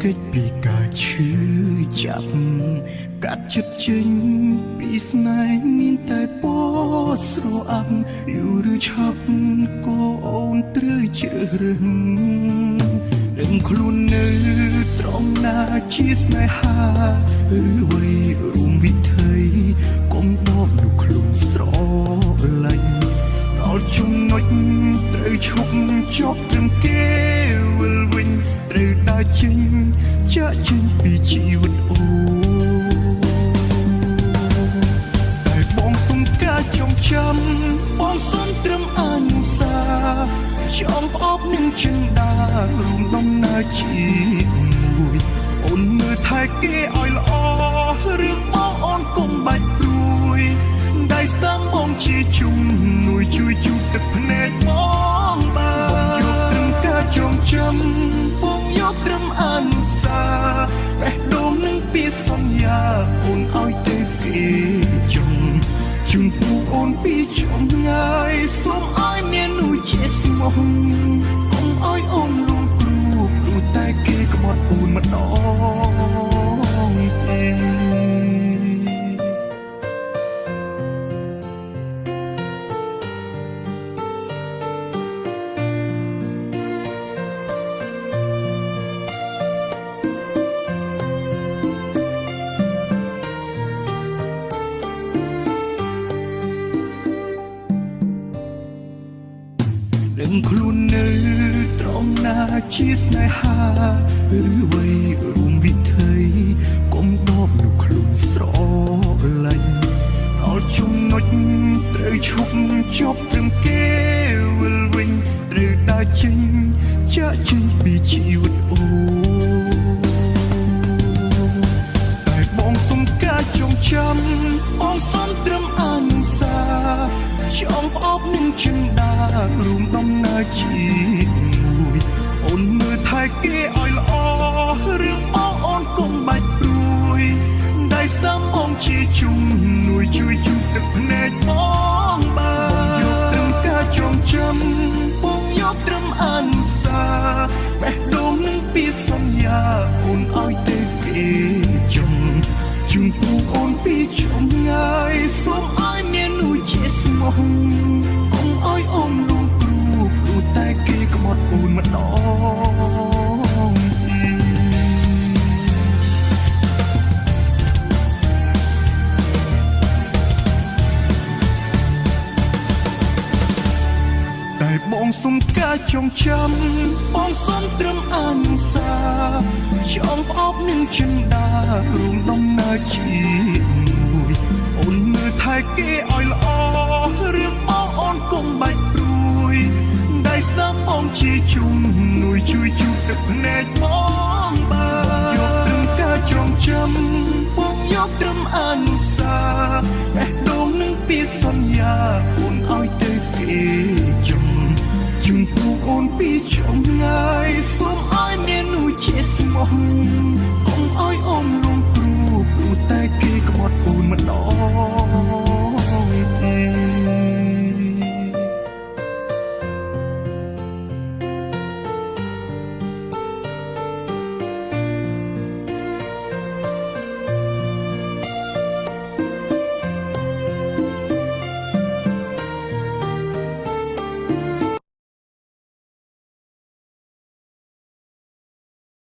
កិច្ចពីការឈឺចាប់កាត់ចិត្តចេញពីស្នេហ៍មានតែពណ៌ស្រអាប់យូរឬឆាប់ក៏អូនត្រូវជ្រើសរើសដឹងខ្លួននៅត្រង់ណាជាស្នេហាឬអ្វីរួមវិថីកុំបបនោះខ្លួនស្រឡាញ់ដល់ចំណុចត្រូវឈប់ចប់ត្រឹមគេវិលវិញត្រូវដើរចេញចាក់ចេញពីជីវិតអូតែបងសុំការចងចាំបងសុំត្រឹមអនុសាចំផ្អប់នឹងចិនដារួមដំណើរជាមួយអូនមើលថែគេឲ្យល្អរឿងបងអូនកុំបាច់ព្រួយដៃស្ដាំបងជាជំនួយជួយជូតទឹកភ្នែកបងបានយកត្រឹមការចងចាំបងយកត្រឹមអនុសាបេះដូងនឹងពីសន្យាអូនឲ្យទៅគេចង់ជូនពូអូនពីចម្ងាយសូមឲ្យមាននួយជាស្មោះកុំឲ្យអូនលងគ្រូតែគេក្បត់អូនម្ដងទេដឹងខ្លួននៅត្រង់ណាជាស្នេហាឬអ្វីរួមវិថីកុំដបនោះខ្លួនស្រឡាញ់ដល់ចំណុចត្រូវឈប់ចប់ត្រឹមគេវិលវិញត្រូវដើរចេញចាក់ចេញពីជីវិតអូតែបងសុំការចងចាំបងសុំត្រឹមអនុសាចំផ្អប់នឹងចិនដារួមដំណើរជាមួយអូនមើលថែគេឲ្យល្អរឿងបងអូនកុំបាច់ព្រួយដៃស្ដាំបងជាជំនួយជួយជូតទឹកភ្នែកបងបានយកត្រឹមការចងចាំបងយកត្រឹមអនុសាបេះដូងនឹងពីសន្យាអូនឲ្យទៅគេចង់ជូនពូអូនពីចម្ងាយសូមឲ្យមាននួយជាស្មោះកុំឲ្យអូនលងគ្រូតែគេក្បត់អូនម្ដងតែបងសុំការចងចាំបងសុំត្រឹមអនុសាចំផ្អប់នឹងចិនដារួមដំណើរជាមួយអូនមើលថែគេឲ្យល្អរឿងបងអូនកុំបាច់ព្រួយដៃស្ដាំបងជាជំនួយជួយជូតទឹកភ្នែកបងបានយកត្រឹមការចងចាំបងយកត្រឹមអនុសាបេះដូងនឹងពីសន្យាអូនឲ្យទៅគេចង់ជូនពូអូនពីចម្ងាយសូមឲ្យមាននួយជាស្មោះកុំឲ្យអូន